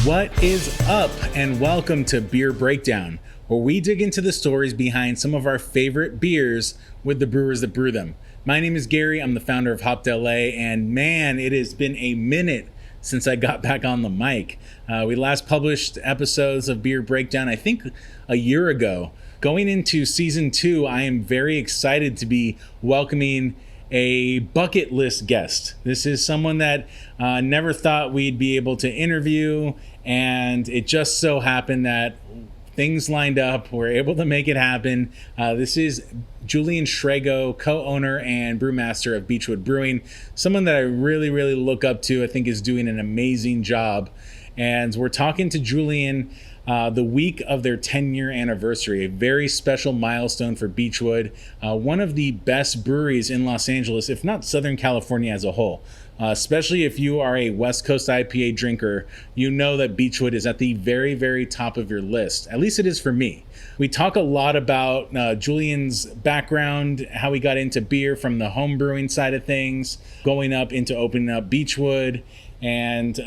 What is up, and welcome to Beer Breakdown, where we dig into the stories behind some of our favorite beers with the brewers that brew them. My name is Gary. I'm the founder of Hoptical Telescope, and man, it has been a minute since I got back on the mic. We last published episodes of Beer Breakdown, I think, a year ago. Going into season 2, I am very excited to be welcoming a bucket list guest. This is someone that never thought we'd be able to interview, and it just so happened that things lined up. We're able to make it happen. This is Julian Shrago, co-owner and brewmaster of Beachwood Brewing, someone that I really look up to. I think is doing an amazing job. And we're talking to Julian the week of their 10-year anniversary, a very special milestone for Beechwood, one of the best breweries in Los Angeles, if not Southern California as a whole. Especially if you are a West Coast IPA drinker, you know that Beechwood is at the very top of your list. At least it is for me. We talk a lot about Julian's background, how he got into beer from the home brewing side of things, going up into opening up Beechwood, and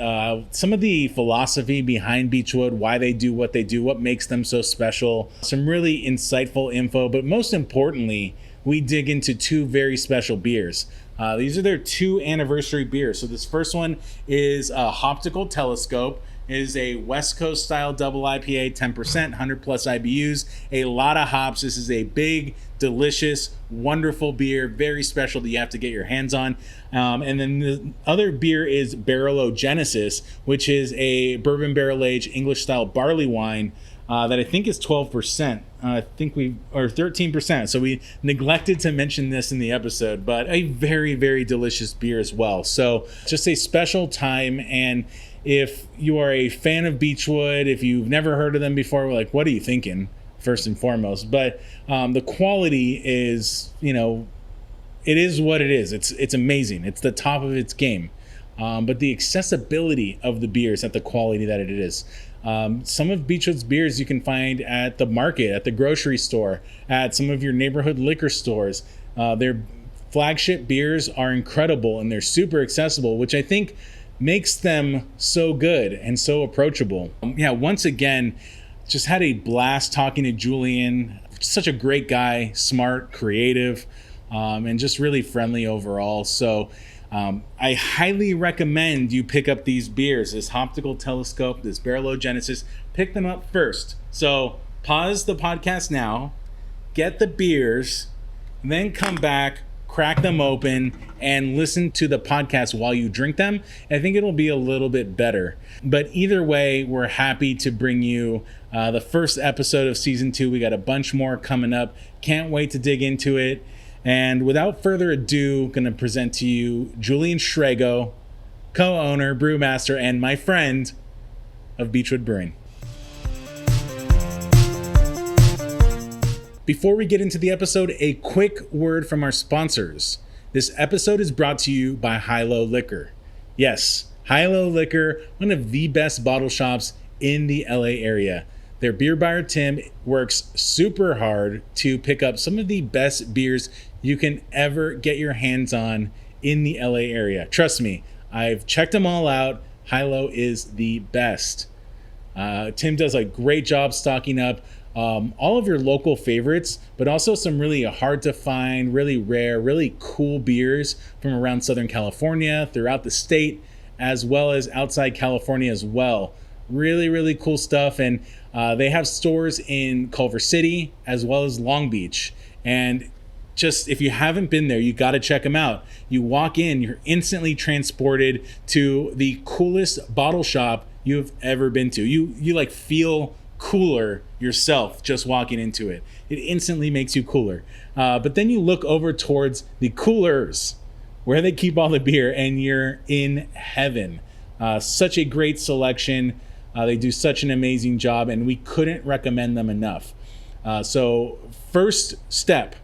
some of the philosophy behind Beechwood, why they do, what makes them so special. Some really insightful info, but most importantly, we dig into two very special beers. These are their 2 anniversary beers. So this first one is Hoptical Telescope. It is a West Coast-style Double IPA, 10%, 100 plus IBUs, a lot of hops. This is a big, delicious, wonderful beer, very special that you have to get your hands on. And then the other beer is Barrelogenesis, which is a Bourbon-Barrel-Aged English-style barley wine that I think is 12%. I think or 13%. So we neglected to mention this in the episode, but a very delicious beer as well. So just a special time. And if you are a fan of Beechwood, if you've never heard of them before, we're like, what are you thinking? First and foremost. But the quality is, it is what it is. It's amazing. It's the top of its game. But the accessibility of the beers at the quality that it is. Some of Beechwood's beers you can find at the market, at the grocery store, at some of your neighborhood liquor stores. Their flagship beers are incredible and they're super accessible, which I think makes them so good and so approachable. Once again, just had a blast talking to Julian. Such a great guy, smart, creative, and just really friendly overall. So I highly recommend you pick up these beers, this Optical Telescope, this Barrelogenesis. Pick them up first. So pause the podcast now, get the beers, and then come back, crack them open, and listen to the podcast while you drink them. I think it'll be a little bit better. But either way, we're happy to bring you the first episode of season 2. We got a bunch more coming up. Can't wait to dig into it. And without further ado, going to present to you Julian Shrago, co-owner, brewmaster, and my friend of Beechwood Brewing. Before we get into the episode, a quick word from our sponsors. This episode is brought to you by Hilo Liquor. Yes, Hilo Liquor, one of the best bottle shops in the LA area. Their beer buyer, Tim, works super hard to pick up some of the best beers you can ever get your hands on in the LA area. Trust me, I've checked them all out. Hilo is the best. Tim does a great job stocking up all of your local favorites, but also some really hard to find, really rare, really cool beers from around Southern California, throughout the state, as well as outside California as well. Really cool stuff. And they have stores in Culver City as well as Long Beach. And just, if you haven't been there, you got to check them out. You walk in, you're instantly transported to the coolest bottle shop you've ever been to. You like feel cooler yourself just walking into it. It instantly makes you cooler. But then you look over towards the coolers where they keep all the beer, and you're in heaven. Such a great selection. They do such an amazing job, and we couldn't recommend them enough. So first step,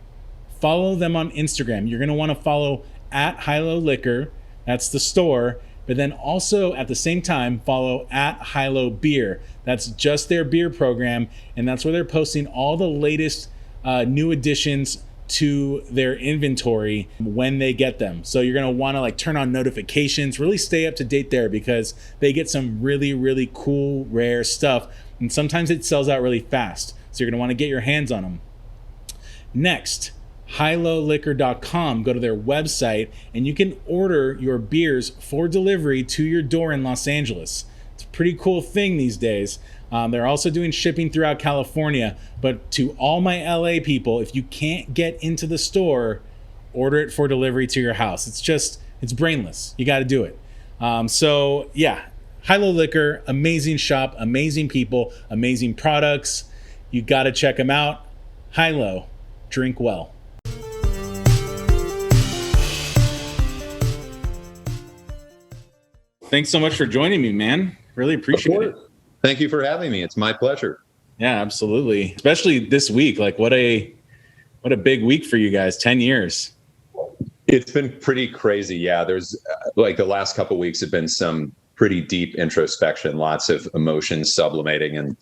follow them on Instagram. You're going to want to follow at Hilo Liquor. That's the store. But then also at the same time, follow at Hilo Beer. That's just their beer program. And that's where they're posting all the latest new additions to their inventory when they get them. So you're going to want to like turn on notifications, really stay up to date there, because they get some really, really cool, rare stuff. And sometimes it sells out really fast. So you're going to want to get your hands on them. Next, HiLowLiquor.com. Go to their website and you can order your beers for delivery to your door in Los Angeles. It's a pretty cool thing these days. They're also doing shipping throughout California. But to all my LA people, if you can't get into the store, order it for delivery to your house. It's brainless. You got to do it. So yeah, Hilo Liquor, amazing shop, amazing people, amazing products. You got to check them out. Hilo, drink well. Thanks so much for joining me, man. Really appreciate it. Thank you for having me. It's my pleasure. Yeah, absolutely. Especially this week. Like what a big week for you guys. 10 years. It's been pretty crazy. Yeah, there's like the last couple of weeks have been some pretty deep introspection, lots of emotions sublimating and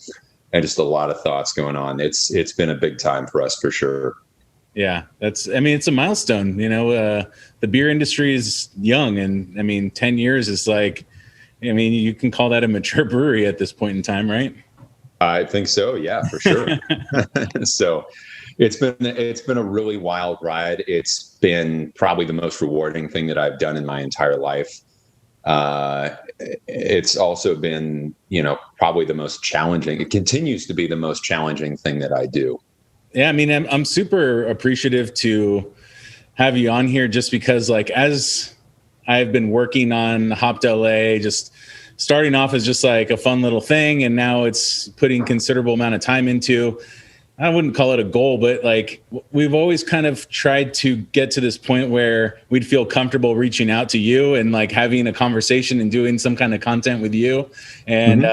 just a lot of thoughts going on. It's been a big time for us for sure. Yeah, it's a milestone. The beer industry is young, and 10 years is like, you can call that a mature brewery at this point in time, right? I think so. Yeah, for sure. So it's been a really wild ride. It's been probably the most rewarding thing that I've done in my entire life. It's also been, probably the most challenging. It continues to be the most challenging thing that I do. Yeah, I'm super appreciative to have you on here, just because like as I've been working on Hopped LA, just starting off as just like a fun little thing, and now it's putting considerable amount of time into, I wouldn't call it a goal, but like we've always kind of tried to get to this point where we'd feel comfortable reaching out to you and like having a conversation and doing some kind of content with you. And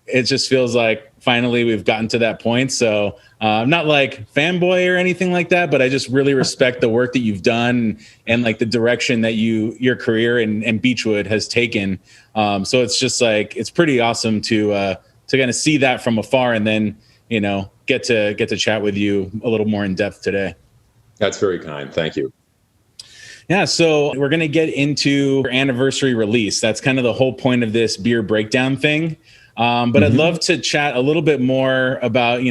it just feels like finally we've gotten to that point. So I'm not like fanboy or anything like that, but I just really respect the work that you've done and like the direction that your career and Beechwood has taken. So it's just like, it's pretty awesome to kind of see that from afar, and then, get to chat with you a little more in depth today. That's very kind. Thank you. Yeah. So we're going to get into your anniversary release. That's kind of the whole point of this beer breakdown thing. But I'd love to chat a little bit more about,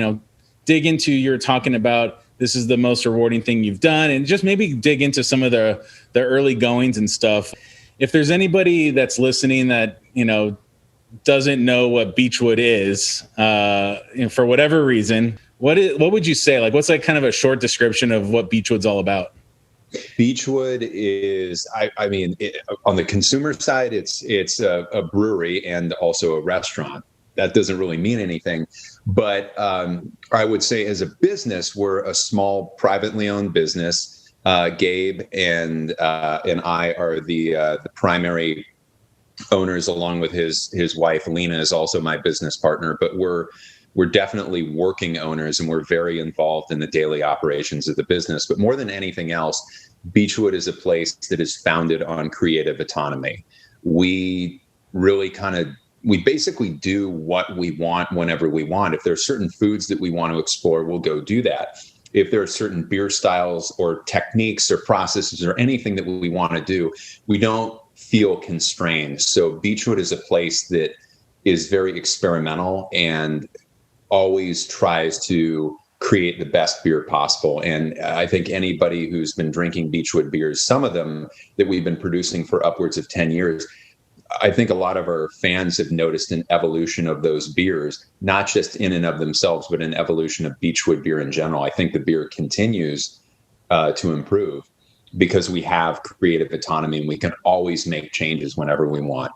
dig into, you're talking about this is the most rewarding thing you've done, and just maybe dig into some of the early goings and stuff. If there's anybody that's listening that, doesn't know what Beechwood is, for whatever reason, what would you say? Like, what's like kind of a short description of what Beechwood's all about? Beechwood is, on the consumer side, it's a brewery and also a restaurant. That doesn't really mean anything, but I would say as a business, we're a small privately owned business. Gabe and I are the primary owners, along with his wife. Lena is also my business partner, but we're definitely working owners, and we're very involved in the daily operations of the business. But more than anything else, Beechwood is a place that is founded on creative autonomy. We really we basically do what we want whenever we want. If there are certain foods that we want to explore, we'll go do that. If there are certain beer styles or techniques or processes or anything that we want to do, we don't feel constrained. So Beechwood is a place that is very experimental and always tries to create the best beer possible. And I think anybody who's been drinking Beechwood beers, some of them that we've been producing for upwards of 10 years, I think a lot of our fans have noticed an evolution of those beers, not just in and of themselves, but an evolution of Beechwood beer in general. I think the beer continues to improve because we have creative autonomy and we can always make changes whenever we want.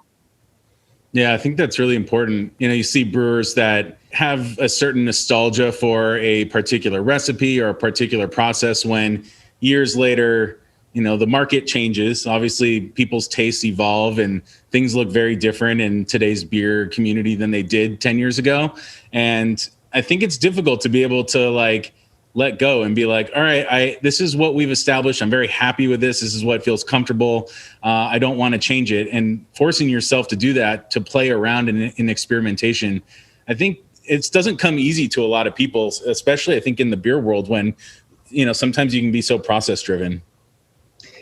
Yeah, I think that's really important. You see brewers that have a certain nostalgia for a particular recipe or a particular process when years later, the market changes. Obviously, people's tastes evolve and things look very different in today's beer community than they did 10 years ago. And I think it's difficult to be able to like let go and be like, all right, this is what we've established. I'm very happy with this. This is what feels comfortable. I don't want to change it. And forcing yourself to do that, to play around in experimentation, I think it doesn't come easy to a lot of people, especially I think in the beer world, when sometimes you can be so process driven.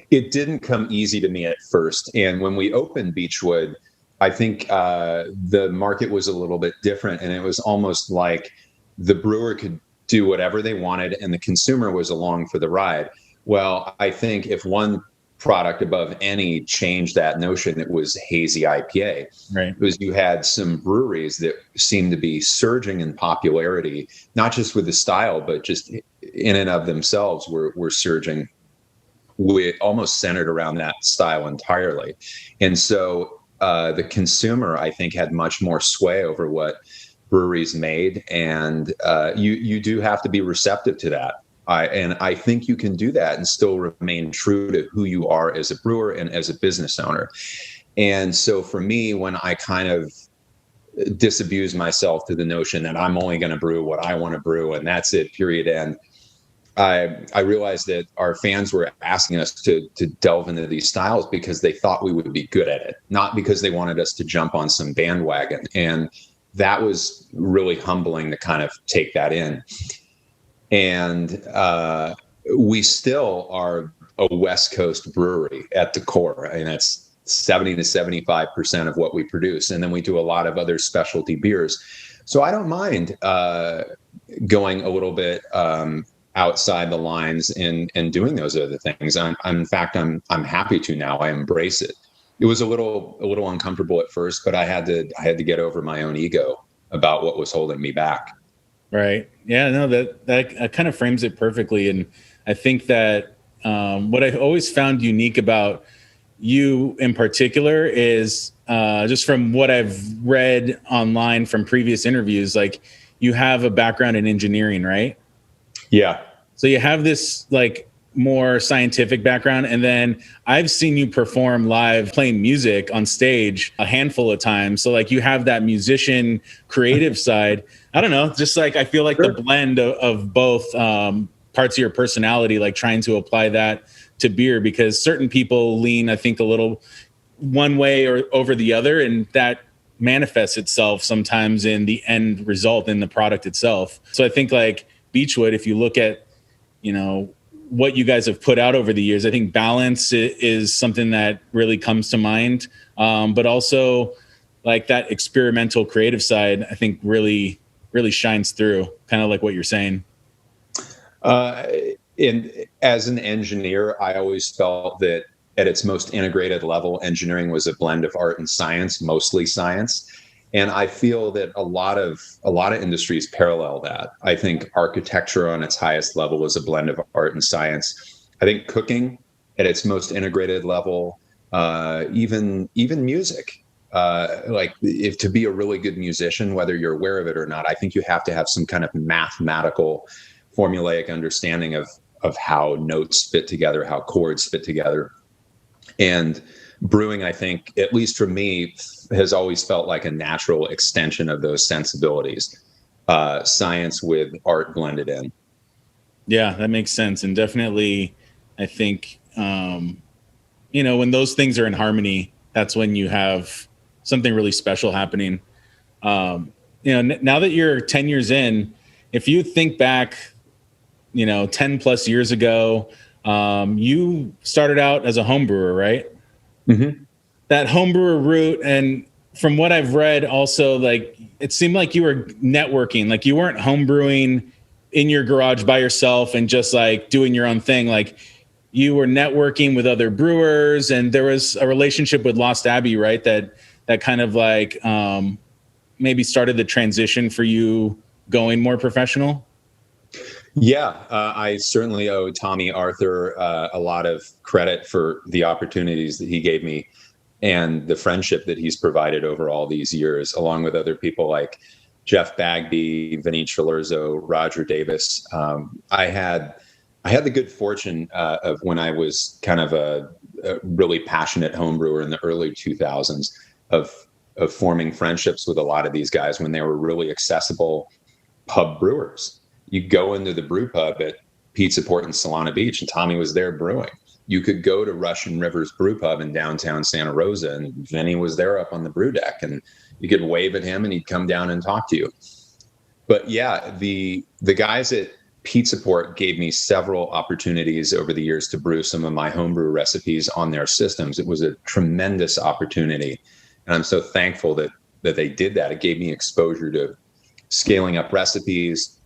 It didn't come easy to me at first. And when we opened Beechwood, I think the market was a little bit different. And it was almost like the brewer could do whatever they wanted and the consumer was along for the ride. Well, I think if one product above any changed that notion, it was Hazy IPA. Right. Because you had some breweries that seemed to be surging in popularity, not just with the style, but just in and of themselves were surging. We almost centered around that style entirely. And so the consumer, I think, had much more sway over what breweries made. And you do have to be receptive to that. And I think you can do that and still remain true to who you are as a brewer and as a business owner. And so for me, when I kind of disabuse myself to the notion that I'm only going to brew what I want to brew and that's it, period, end, I realized that our fans were asking us to delve into these styles because they thought we would be good at it, not because they wanted us to jump on some bandwagon. And that was really humbling to kind of take that in. And we still are a West Coast brewery at the core. And that's 70 to 75% of what we produce. And then we do a lot of other specialty beers. So I don't mind going a little bit outside the lines and doing those other things. In fact, I'm happy to now. I embrace it. It was a little uncomfortable at first, but I had to get over my own ego about what was holding me back. Right. Yeah, no, that kind of frames it perfectly. And I think that what I've always found unique about you in particular is just from what I've read online from previous interviews, like you have a background in engineering, right? Yeah. So you have this like more scientific background. And then I've seen you perform live playing music on stage a handful of times. So like you have that musician creative side. I don't know, just like I feel like Sure. the blend of both parts of your personality, like trying to apply that to beer, because certain people lean, I think, a little one way or over the other. And that manifests itself sometimes in the end result, in the product itself. So I think like Beechwood, if you look at, what you guys have put out over the years, I think balance is something that really comes to mind. But also like that experimental creative side, I think really shines through, kind of like what you're saying. And as an engineer, I always felt that at its most integrated level, engineering was a blend of art and science, mostly science. And I feel that a lot of industries parallel that. I think architecture on its highest level is a blend of art and science. I think cooking at its most integrated level, even music. Like if to be a really good musician, whether you're aware of it or not, I think you have to have some kind of mathematical, formulaic understanding of how notes fit together, how chords fit together. And brewing, I think, at least for me, has always felt like a natural extension of those sensibilities, science with art blended in. Yeah, that makes sense. And definitely, I think, when those things are in harmony, that's when you have something really special happening. Now that you're 10 years in, if you think back, 10 plus years ago, you started out as a home brewer, right? Mm-hmm. That home brewer route. And from what I've read also, like it seemed like you were networking, like you weren't home brewing in your garage by yourself and just like doing your own thing. Like you were networking with other brewers, and there was a relationship with Lost Abbey, right? That kind of like maybe started the transition for you going more professional. Yeah, I certainly owe Tommy Arthur a lot of credit for the opportunities that he gave me and the friendship that he's provided over all these years, along with other people like Jeff Bagby, Vinny Trelurzo, Roger Davis. I had the good fortune of when I was kind of a really passionate home brewer in the early 2000s of forming friendships with a lot of these guys when they were really accessible pub brewers. You go into the brew pub at Pizza Port in Solana Beach, and Tommy was there brewing. You could go to Russian River's brew pub in downtown Santa Rosa, and Vinny was there up on the brew deck, and you could wave at him and he'd come down and talk to you. But yeah, the guys at Pizza Port gave me several opportunities over the years to brew some of my homebrew recipes on their systems. It was a tremendous opportunity. And I'm so thankful that they did that. It gave me exposure to scaling up recipes,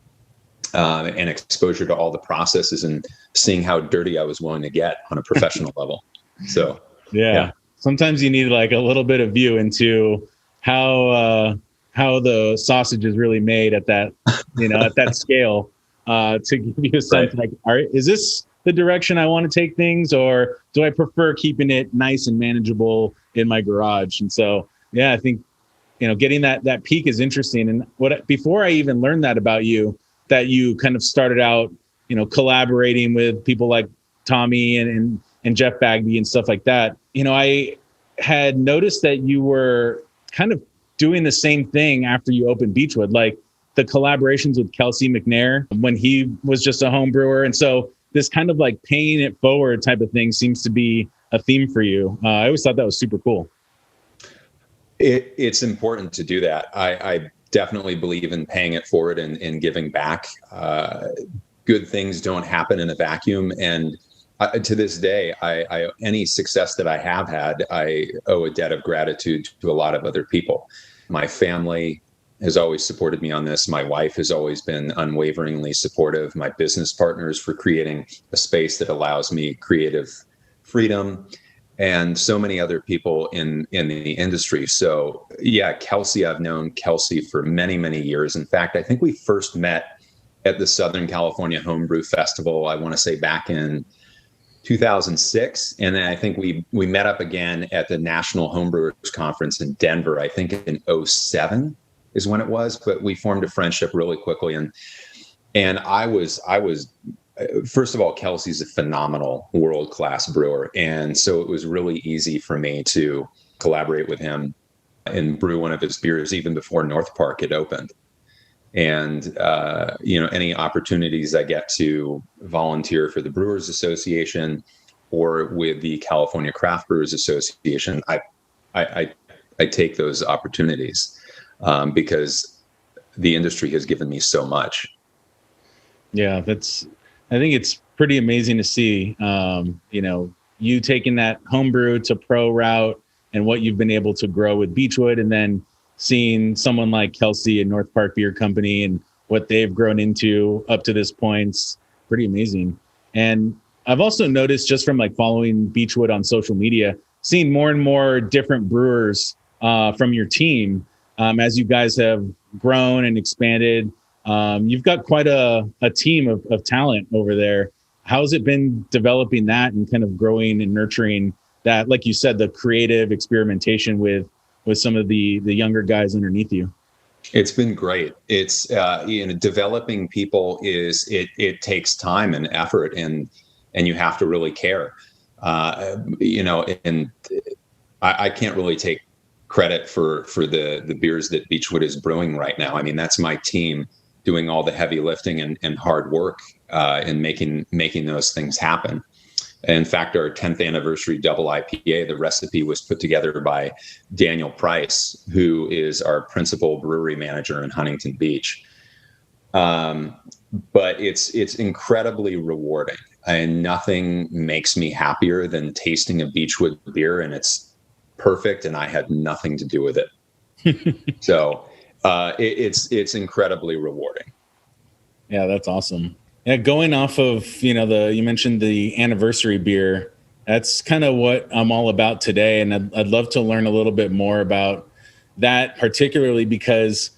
and exposure to all the processes and seeing how dirty I was willing to get on a professional level. So, yeah. Sometimes you need like a little bit of view into how the sausage is really made at that, at that scale, to give you a sense like, all right, is this the direction I want to take things, or do I prefer keeping it nice and manageable in my garage? And so, yeah, I think, getting that peak is interesting. And before I even learned that about you, that you kind of started out, collaborating with people like Tommy and Jeff Bagby and stuff like that. I had noticed that you were kind of doing the same thing after you opened Beechwood, like the collaborations with Kelsey McNair when he was just a home brewer. And so this kind of like paying it forward type of thing seems to be a theme for you. I always thought that was super cool. It's important to do that. I definitely believe in paying it forward and giving back. Good things don't happen in a vacuum. And to this day, any success that I have had, I owe a debt of gratitude to a lot of other people. My family has always supported me on this. My wife has always been unwaveringly supportive. My business partners for creating a space that allows me creative freedom, and so many other people in the industry. So yeah, Kelsey, I've known Kelsey for many, many years. In fact, I think we first met at the Southern California Homebrew Festival, I want to say back in 2006. And then I think we met up again at the National Homebrewers Conference in Denver, I think in 2007 is when it was, but we formed a friendship really quickly. And I was first of all, Kelsey's a phenomenal world-class brewer. And so it was really easy for me to collaborate with him and brew one of his beers even before North Park had opened. And, any opportunities I get to volunteer for the Brewers Association or with the California Craft Brewers Association, I take those opportunities because the industry has given me so much. Yeah, I think it's pretty amazing to see, you taking that homebrew to pro route and what you've been able to grow with Beechwood, and then seeing someone like Kelsey and North Park Beer Company and what they've grown into up to this point. It's pretty amazing. And I've also noticed just from like following Beechwood on social media, seeing more and more different brewers from your team as you guys have grown and expanded. You've got quite a team of talent over there. How's it been developing that and kind of growing and nurturing that, like you said, the creative experimentation with some of the younger guys underneath you? It's been great. It's developing people it takes time and effort, and you have to really care. And I can't really take credit for the beers that Beechwood is brewing right now. I mean, that's my team doing all the heavy lifting and hard work in making those things happen. In fact, our 10th anniversary Double IPA, the recipe was put together by Daniel Price, who is our principal brewery manager in Huntington Beach. But it's incredibly rewarding, and nothing makes me happier than tasting a Beechwood beer and it's perfect and I had nothing to do with it. So it's incredibly rewarding. Yeah, that's awesome. Yeah, going off of, you mentioned the anniversary beer, that's kind of what I'm all about today. And I'd love to learn a little bit more about that, particularly because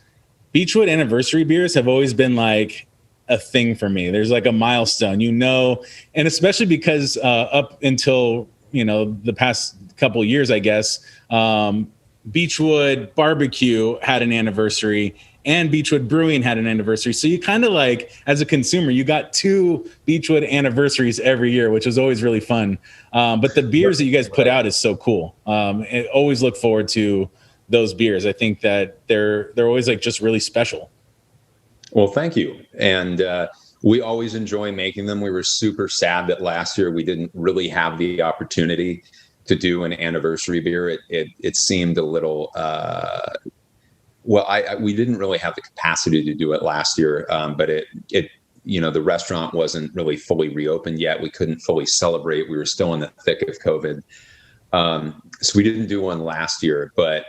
Beechwood anniversary beers have always been like a thing for me. There's like a milestone, and especially because up until, the past couple of years, I guess, Beechwood Barbecue had an anniversary and Beechwood Brewing had an anniversary. So you kind of like, as a consumer, you got 2 Beechwood anniversaries every year, which was always really fun. But the beers that you guys put out is so cool. I always look forward to those beers. I think that they're always like just really special. Well, thank you. And we always enjoy making them. We were super sad that last year we didn't really have the opportunity to do an anniversary beer. It seemed a little, we didn't really have the capacity to do it last year, but it the restaurant wasn't really fully reopened yet. We couldn't fully celebrate. We were still in the thick of COVID. So we didn't do one last year, but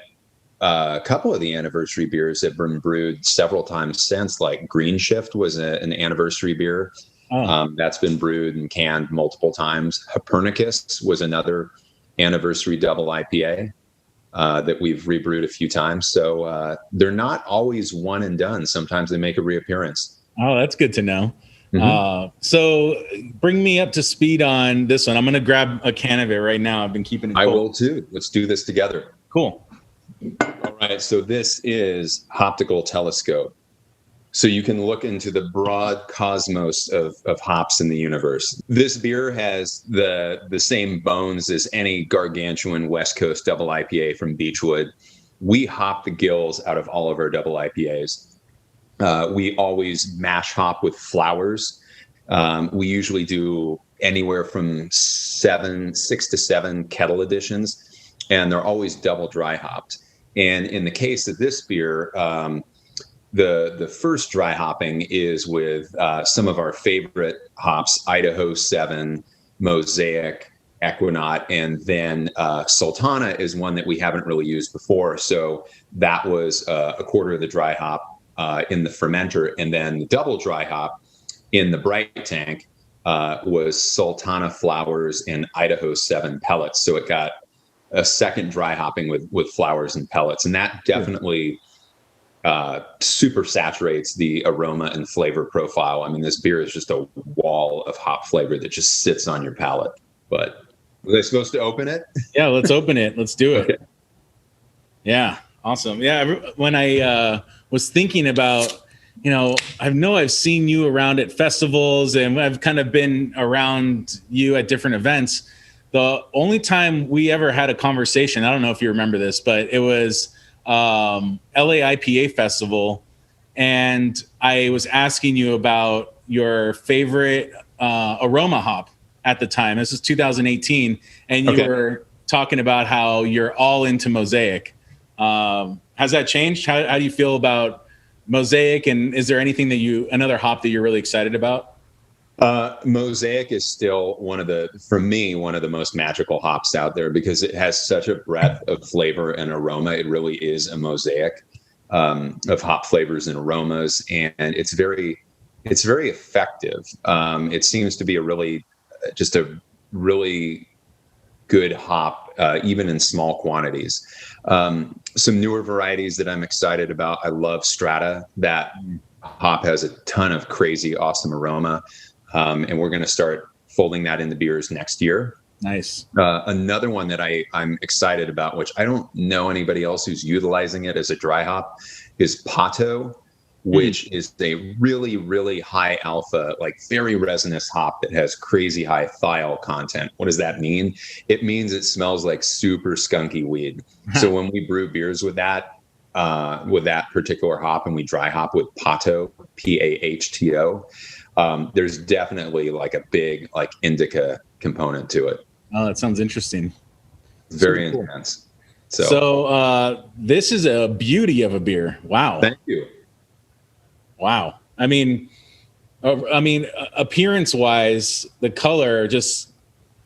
a couple of the anniversary beers have been brewed several times since. Like Green Shift was an anniversary beer. That's been brewed and canned multiple times. Copernicus was another anniversary double IPA that we've rebrewed a few times. So they're not always one and done. Sometimes they make a reappearance. Oh, that's good to know. So bring me up to speed on this one. I'm going to grab a can of it right now. I've been keeping it cold. I will too. Let's do this together. Cool. All right. So this is Hoptical Telescope. So you can look into the broad cosmos of hops in the universe. This beer has the same bones as any gargantuan West Coast double IPA from Beechwood. We hop the gills out of all of our double IPAs. We always mash hop with flowers. We usually do anywhere from 6 to 7 kettle additions, and they're always double dry hopped. And in the case of this beer, the first dry hopping is with some of our favorite hops: Idaho 7, Mosaic, Equinaut, and then Sultana is one that we haven't really used before. So that was a quarter of the dry hop in the fermenter, and then the double dry hop in the bright tank was Sultana flowers and Idaho 7 pellets. So it got a second dry hopping with flowers and pellets, and that definitely super saturates the aroma and flavor profile. I mean, this beer is just a wall of hop flavor that just sits on your palate. But were they supposed to open it? Yeah, let's open it. Let's do it. Okay. Yeah, awesome. Yeah, when I was thinking about, I've seen you around at festivals, and I've kind of been around you at different events. The only time we ever had a conversation, I don't know if you remember this, but it was LA IPA Festival, and I was asking you about your favorite Aroma hop at the time. This was 2018, and you were talking about how you're all into Mosaic. Has that changed? How do you feel about Mosaic, and is there anything another hop that you're really excited about? Mosaic is still one of the most magical hops out there, because it has such a breadth of flavor and aroma. It really is a mosaic of hop flavors and aromas, and it's very effective. It seems to be a really good hop, even in small quantities. Some newer varieties that I'm excited about. I love Strata. That hop has a ton of crazy, awesome aroma. And we're going to start folding that into beers next year. Nice. Another one that I'm excited about, which I don't know anybody else who's utilizing it as a dry hop, is Pato, which is a really, really high alpha, like very resinous hop that has crazy high thiol content. What does that mean? It means it smells like super skunky weed. So when we brew beers with that particular hop, and we dry hop with Pato, Pahto, there's definitely like a big like indica component to it. Oh, that sounds interesting. Very intense. So this is a beauty of a beer. Wow. Thank you. Wow. I mean, appearance-wise, the color just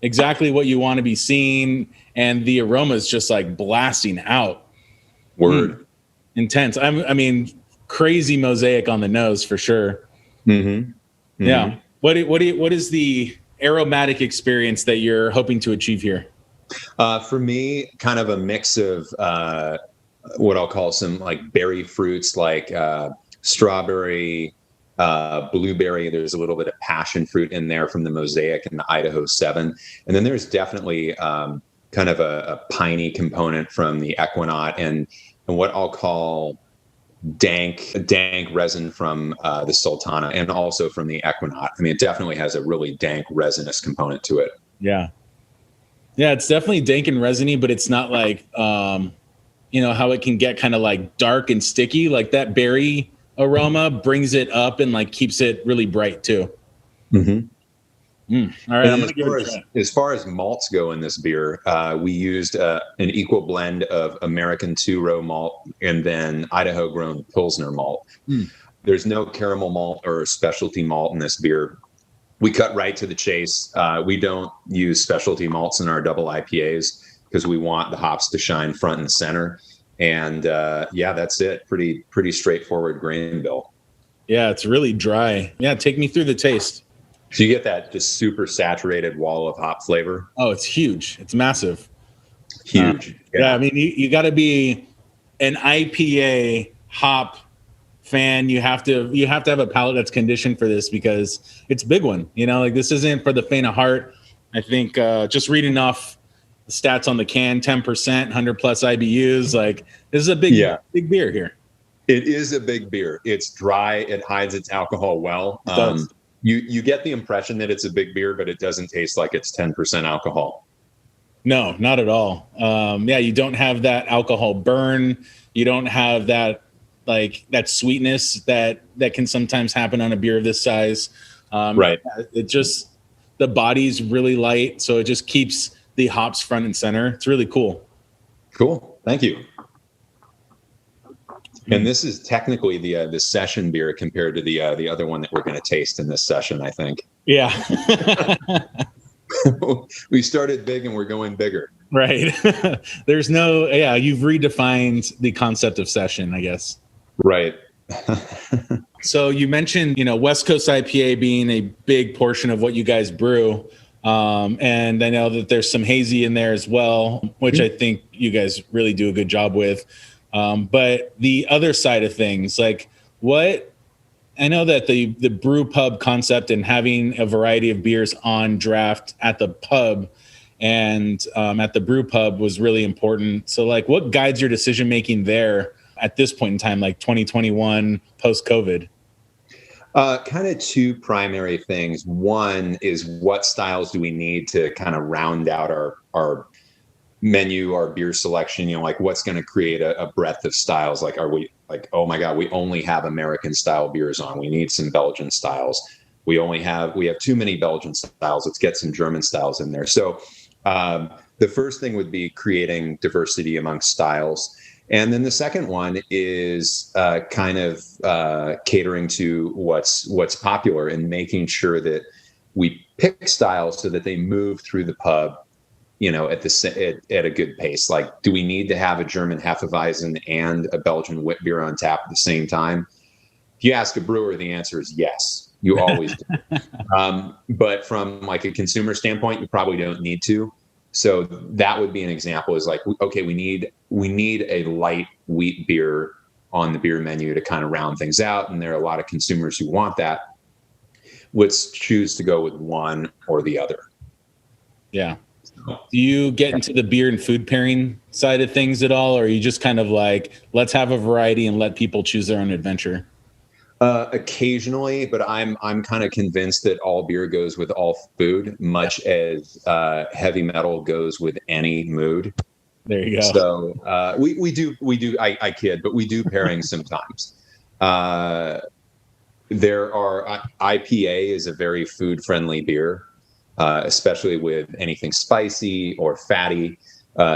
exactly what you want to be seeing, and the aroma is just like blasting out. Word. Intense. I mean, crazy Mosaic on the nose for sure. Mm-hmm. Mm-hmm. Yeah. What is the aromatic experience that you're hoping to achieve here? For me, kind of a mix of what I'll call some like berry fruits, like strawberry, blueberry. There's a little bit of passion fruit in there from the Mosaic and the Idaho 7. And then there's definitely kind of a piney component from the Equinaut, and what I'll call dank resin from the Sultana, and also from the Equinaut. I mean, it definitely has a really dank resinous component to it. Yeah. Yeah, it's definitely dank and resiny, but it's not like, how it can get kind of like dark and sticky. Like that berry aroma brings it up and like keeps it really bright too. Mm-hmm. All right. As far as malts go in this beer, we used an equal blend of American two-row malt and then Idaho-grown Pilsner malt. There's no caramel malt or specialty malt in this beer. We cut right to the chase. We don't use specialty malts in our double IPAs because we want the hops to shine front and center. And that's it. Pretty straightforward grain bill. Yeah, it's really dry. Yeah, take me through the taste. So you get that just super saturated wall of hop flavor. Oh, it's huge. It's massive. Huge. Yeah, I mean, you got to be an IPA hop fan. You have to have a palate that's conditioned for this because it's a big one. Like this isn't for the faint of heart. I think just reading off the stats on the can, 10%, 100 plus IBUs. Like this is a big beer here. It is a big beer. It's dry. It hides its alcohol well. You get the impression that it's a big beer, but it doesn't taste like it's 10% alcohol. No, not at all. You don't have that alcohol burn. You don't have that sweetness that can sometimes happen on a beer of this size. Right. It just, the body's really light, so it just keeps the hops front and center. It's really cool. Cool. Thank you. And this is technically the session beer compared to the other one that we're going to taste in this session, I think. Yeah. We started big and we're going bigger. Right. There's you've redefined the concept of session, I guess. Right. So you mentioned, West Coast IPA being a big portion of what you guys brew. And I know that there's some hazy in there as well, which I think you guys really do a good job with. But the other side of things, I know that the brew pub concept and having a variety of beers on draft at the pub and at the brew pub was really important. So what guides your decision making there at this point in time, 2021 post COVID? Kind of two primary things. One is what styles do we need to kind of round out our menu, our beer selection, what's going to create a breadth of styles? Are we oh my God, we only have American style beers on. We need some Belgian styles. We have too many Belgian styles. Let's get some German styles in there. So the first thing would be creating diversity amongst styles. And then the second one is catering to what's popular and making sure that we pick styles so that they move through the pub, at a good pace. Do we need to have a German Hefeweizen and a Belgian wit beer on tap at the same time? If you ask a brewer, the answer is yes. You always do. But from a consumer standpoint, you probably don't need to. So that would be an example is okay, we need a light wheat beer on the beer menu to kind of round things out. And there are a lot of consumers who want that. Let's choose to go with one or the other. Yeah. Do you get into the beer and food pairing side of things at all? Or are you just kind of let's have a variety and let people choose their own adventure? Occasionally, but I'm kind of convinced that all beer goes with all food, much as heavy metal goes with any mood. There you go. So we do. I kid, but we do pairings sometimes. There are IPA is a very food friendly beer, especially with anything spicy or fatty.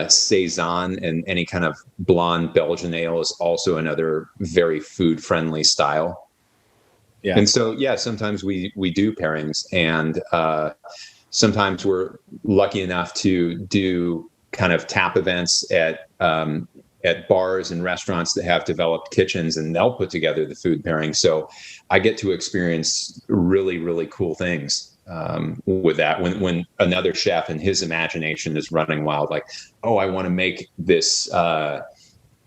Saison and any kind of blonde Belgian ale is also another very food friendly style. Yeah. And so, sometimes we do pairings, and sometimes we're lucky enough to do kind of tap events at bars and restaurants that have developed kitchens, and they'll put together the food pairing. So I get to experience really, really cool things with that. When another chef and his imagination is running wild, I want to make this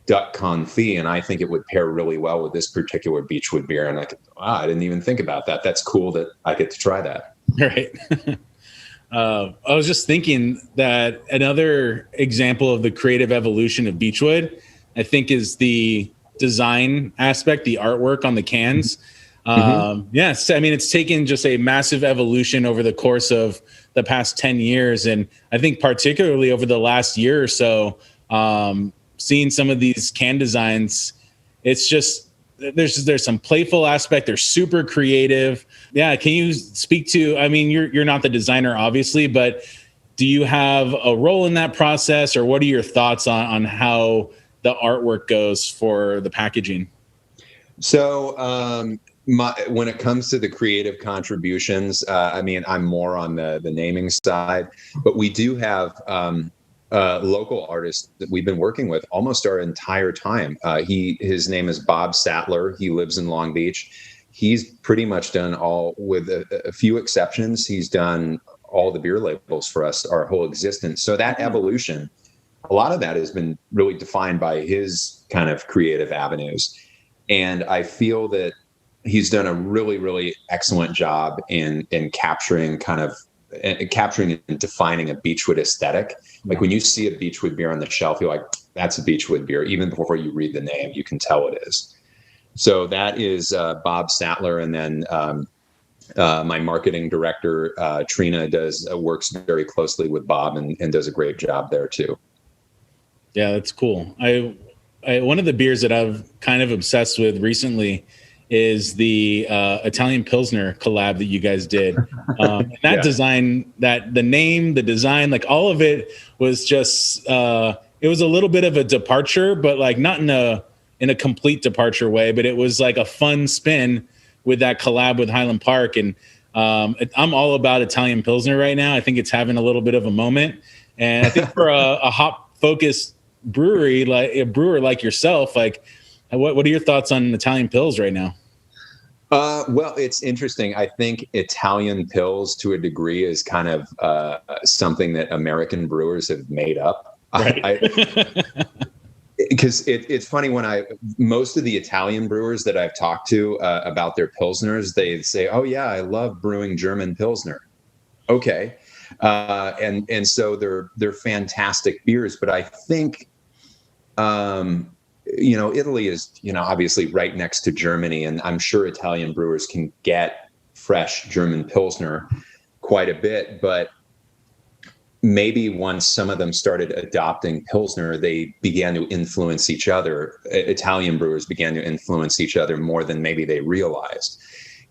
duck confit, and I think it would pair really well with this particular Beechwood beer. And I didn't even think about that. That's cool that I get to try that. Right. I was just thinking that another example of the creative evolution of Beechwood, I think, is the design aspect, the artwork on the cans. Yes. I mean, it's taken just a massive evolution over the course of the past 10 years. And I think particularly over the last year or so, seeing some of these can designs, it's just, there's some playful aspect. They're super creative. Yeah. Can you speak to, I mean, you're not the designer, obviously, but do you have a role in that process, or what are your thoughts on how the artwork goes for the packaging? So, when it comes to the creative contributions, I mean, I'm more on the naming side, but we do have local artist that we've been working with almost our entire time. His name is Bob Sattler. He lives in Long Beach. He's pretty much done all, with a few exceptions. He's done all the beer labels for us our whole existence. So that evolution, a lot of that has been really defined by his kind of creative avenues. And I feel that he's done a really, really excellent job in capturing capturing and defining a Beechwood aesthetic. Like when you see a Beechwood beer on the shelf, you're like, that's a Beechwood beer. Even before you read the name, you can tell it is. So that is Bob Sattler. And then my marketing director, Trina, works very closely with Bob and does a great job there too. Yeah, that's cool. I one of the beers that I've kind of obsessed with recently is the Italian Pilsner collab that you guys did. That design, the name, the design, like all of it was just, it was a little bit of a departure, but like not in a complete departure way, but it was like a fun spin with that collab with Highland Park. And I'm all about Italian Pilsner right now. I think it's having a little bit of a moment. And I think for a hop focused brewery, like a brewer like yourself, like what are your thoughts on Italian Pils right now? Well, it's interesting. I think Italian Pils to a degree is kind of something that American brewers have made up. Right. Because it's funny when most of the Italian brewers that I've talked to about their Pilsners, they say, oh yeah, I love brewing German Pilsner. Okay. And so they're fantastic beers, but I think, Italy is, obviously right next to Germany, and I'm sure Italian brewers can get fresh German Pilsner quite a bit, but maybe once some of them started adopting Pilsner, they began to influence each other. Italian brewers began to influence each other more than maybe they realized.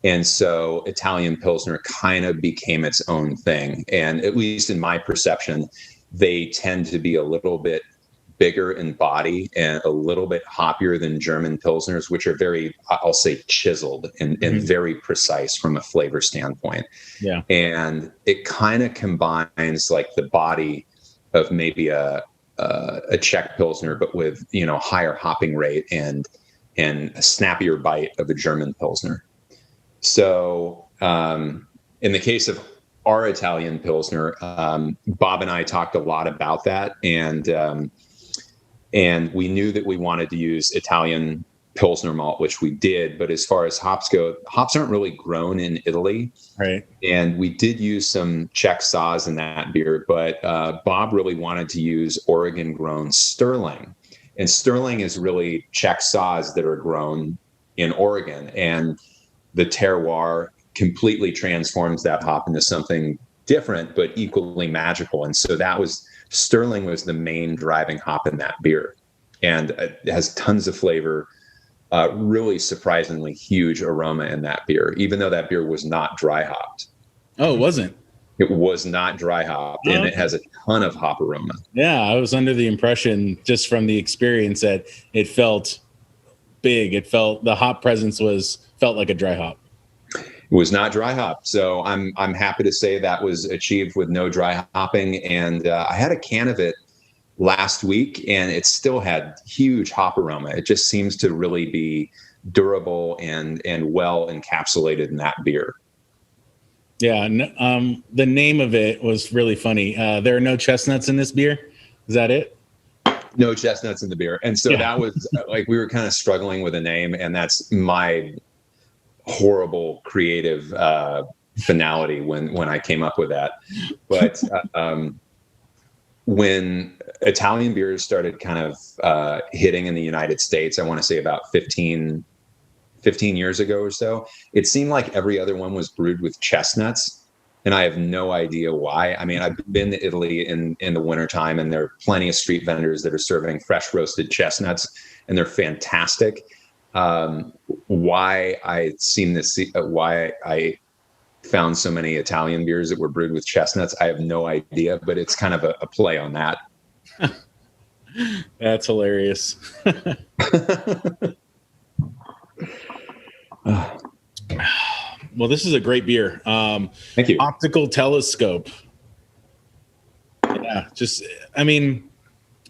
And so Italian Pilsner kind of became its own thing. And at least in my perception, they tend to be a little bit bigger in body and a little bit hoppier than German Pilsners, which are very, I'll say, chiseled and very precise from a flavor standpoint. Yeah. And it kind of combines like the body of maybe a Czech Pilsner, but with, higher hopping rate and a snappier bite of a German Pilsner. So in the case of our Italian Pilsner, Bob and I talked a lot about that. And we knew that we wanted to use Italian Pilsner malt, which we did. But as far as hops go, hops aren't really grown in Italy. Right. And we did use some Czech Saaz in that beer. But Bob really wanted to use Oregon-grown Sterling. And Sterling is really Czech Saaz that are grown in Oregon. And the terroir completely transforms that hop into something different, but equally magical. And so Sterling was the main driving hop in that beer, and it has tons of flavor, really surprisingly huge aroma in that beer, even though that beer was not dry hopped. Oh, it wasn't? It was not dry hopped, and it has a ton of hop aroma. Yeah, I was under the impression just from the experience that it felt big. The hop presence felt like a dry hop. It was not dry hop. So I'm happy to say that was achieved with no dry hopping. And I had a can of it last week, and it still had huge hop aroma. It just seems to really be durable and well encapsulated in that beer. Yeah. The name of it was really funny. There are no chestnuts in this beer. Is that it? No chestnuts in the beer. And so that was like, we were kind of struggling with a name, and that's my horrible creative finality when I came up with that. But when Italian beers started kind of hitting in the United States, I want to say about 15 years ago or so, it seemed like every other one was brewed with chestnuts. And I have no idea why. I mean, I've been to Italy in the wintertime, and there are plenty of street vendors that are serving fresh roasted chestnuts, and they're fantastic. Why I found so many Italian beers that were brewed with chestnuts, I have no idea, but it's kind of a play on that. That's hilarious. Well, this is a great beer. Thank you. Optical Telescope. Yeah, just I mean,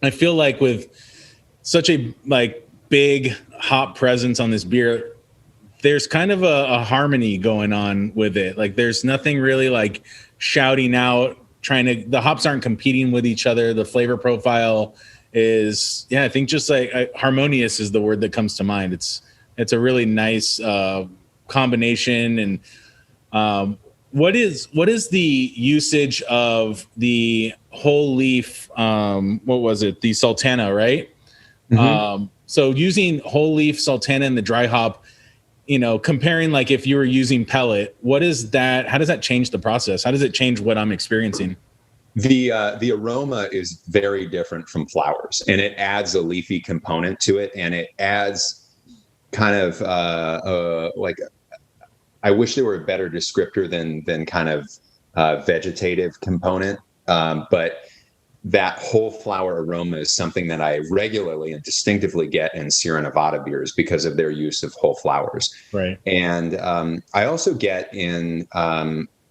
I feel like with such a big hop presence on this beer, there's kind of a harmony going on with it. Like there's nothing really like shouting out, the hops aren't competing with each other. The flavor profile is, yeah, I think just like harmonious is the word that comes to mind. It's a really nice combination. And what is the usage of the whole leaf? What was it? The Sultana, right? Mm-hmm. So using whole leaf Sultana and the dry hop, comparing like if you were using pellet, how does that change the process? How does it change what I'm experiencing? The aroma is very different from flowers, and it adds a leafy component to it, and it adds kind of like, I wish there were a better descriptor than kind of vegetative component, but that whole flower aroma is something that I regularly and distinctively get in Sierra Nevada beers because of their use of whole flowers. Right. And I also get in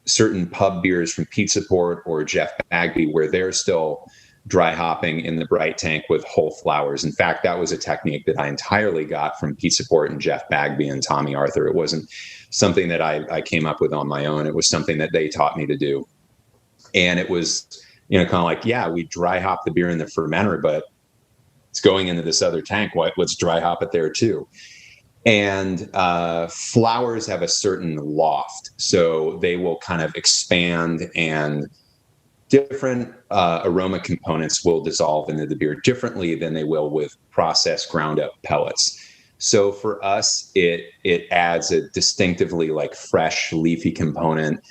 certain pub beers from Pizza Port or Jeff Bagby where they're still dry hopping in the bright tank with whole flowers. In fact, that was a technique that I entirely got from Pizza Port and Jeff Bagby and Tommy Arthur. It wasn't something that I came up with on my own. It was something that they taught me to do. And it was, kind of like, yeah, we dry hop the beer in the fermenter, but it's going into this other tank. Let's dry hop it there too. And flowers have a certain loft, so they will kind of expand, and different aroma components will dissolve into the beer differently than they will with processed ground up pellets. So for us, it adds a distinctively like fresh leafy component.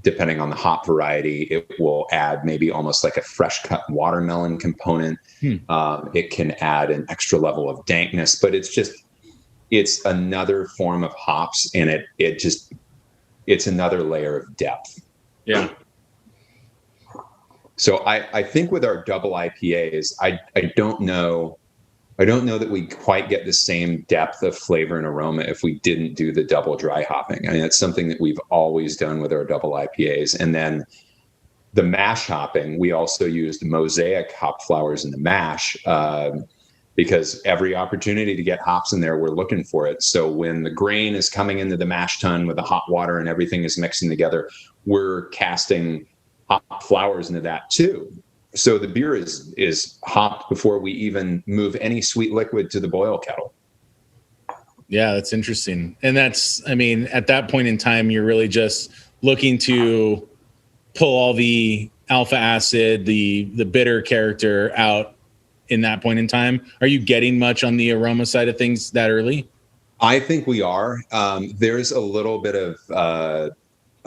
Depending on the hop variety, it will add maybe almost like a fresh cut watermelon component. It can add an extra level of dankness, but it's another form of hops, and it's another layer of depth. Yeah. So I think with our double IPAs, I don't know that we quite get the same depth of flavor and aroma if we didn't do the double dry hopping. I mean, it's something that we've always done with our double IPAs. And then the mash hopping, we also used mosaic hop flowers in the mash because every opportunity to get hops in there, we're looking for it. So when the grain is coming into the mash tun with the hot water and everything is mixing together, we're casting hop flowers into that too. So the beer is hopped before we even move any sweet liquid to the boil kettle. Yeah, that's interesting. And that's, I mean, at that point in time, you're really just looking to pull all the alpha acid, the bitter character out in that point in time. Are you getting much on the aroma side of things that early? I think we are. There's a little bit of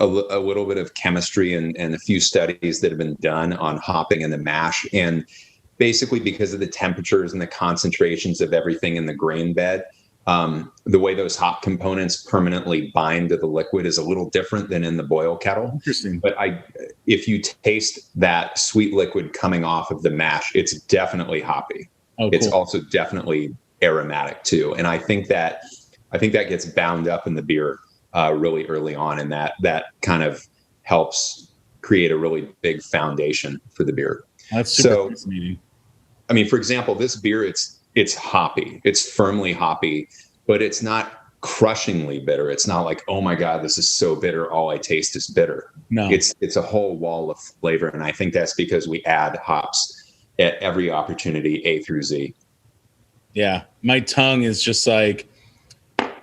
a little bit of chemistry and a few studies that have been done on hopping in the mash. And basically because of the temperatures and the concentrations of everything in the grain bed, the way those hop components permanently bind to the liquid is a little different than in the boil kettle. Interesting. But if you taste that sweet liquid coming off of the mash, it's definitely hoppy. Oh, cool. It's also definitely aromatic too. And I think that gets bound up in the beer really early on, and that kind of helps create a really big foundation for the beer. That's super fascinating. I mean, for example, this beer, it's hoppy, it's firmly hoppy, but it's not crushingly bitter. It's not like, oh my God, this is so bitter, all I taste is bitter. No, it's a whole wall of flavor, and I think that's because we add hops at every opportunity, A through Z. Yeah, my tongue is just like,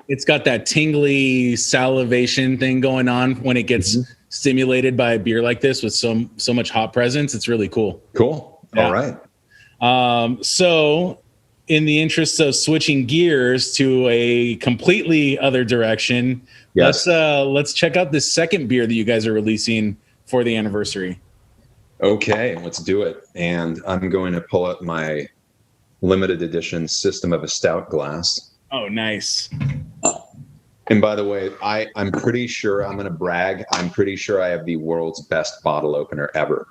it's got that tingly salivation thing going on when it gets stimulated by a beer like this with so much hop presence. It's really cool. Cool. Yeah. All right. So in the interest of switching gears to a completely other direction, yes, let's check out this second beer that you guys are releasing for the anniversary. Okay, let's do it. And I'm going to pull up my limited edition System of a Stout glass. Oh, nice. And by the way, I'm pretty sure, I'm going to brag, I'm pretty sure I have the world's best bottle opener ever.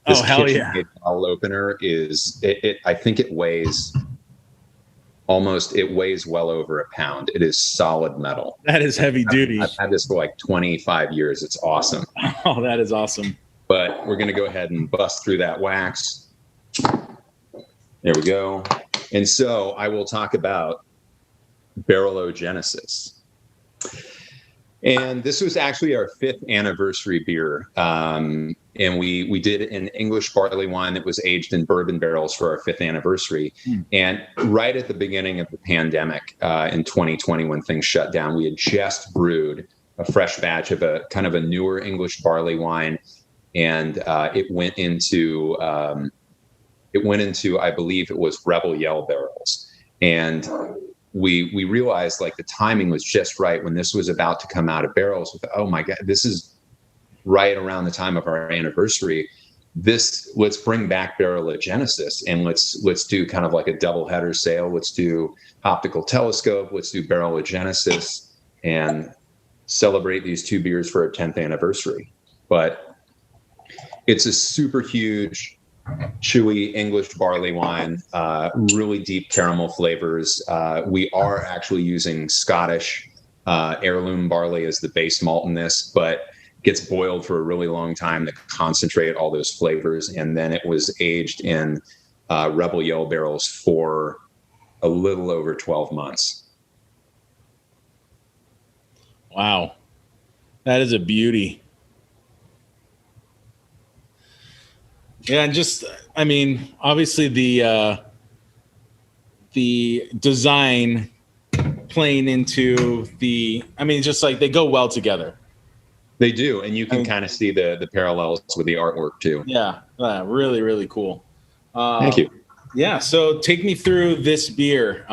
This hell yeah. bottle opener is, I think it weighs it weighs well over a pound. It is solid metal. That is heavy duty. I've had this for like 25 years. It's awesome. Oh, that is awesome. But we're going to go ahead and bust through that wax. There we go. And so I will talk about Barrelogenesis. And this was actually our 5th anniversary beer. And we did an English barley wine that was aged in bourbon barrels for our 5th anniversary. And right at the beginning of the pandemic in 2020, when things shut down, we had just brewed a fresh batch of a kind of a newer English barley wine. And it went into, I believe it was Rebel Yell barrels. And we realized like the timing was just right when this was about to come out of barrels. With, oh my God, this is right around the time of our anniversary. Let's bring back Barrelogenesis and let's do kind of like a double header sale. Let's do Optical Telescope. Let's do Barrelogenesis and celebrate these 2 beers for our 10th anniversary. But it's a super huge, chewy English barley wine, really deep caramel flavors. We are actually using Scottish heirloom barley as the base malt in this, but gets boiled for a really long time to concentrate all those flavors. And then it was aged in Rebel Yell barrels for a little over 12 months. Wow. That is a beauty. Yeah, and just, I mean, obviously the design playing into just like they go well together. They do, and you can kind of see the parallels with the artwork too. Yeah, really, really cool. Thank you. Yeah, so take me through this beer,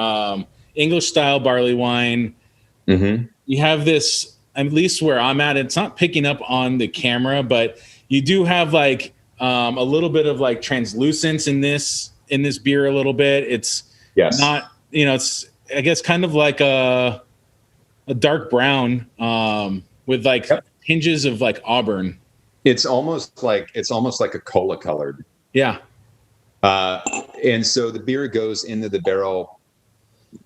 English style barley wine. Mm-hmm. You have this, at least where I'm at, it's not picking up on the camera, but you do have like a little bit of like translucence in this beer a little bit. It's not, it's, I guess, kind of like a dark brown with like hinges of like auburn. It's almost like a cola colored. Yeah. And so the beer goes into the barrel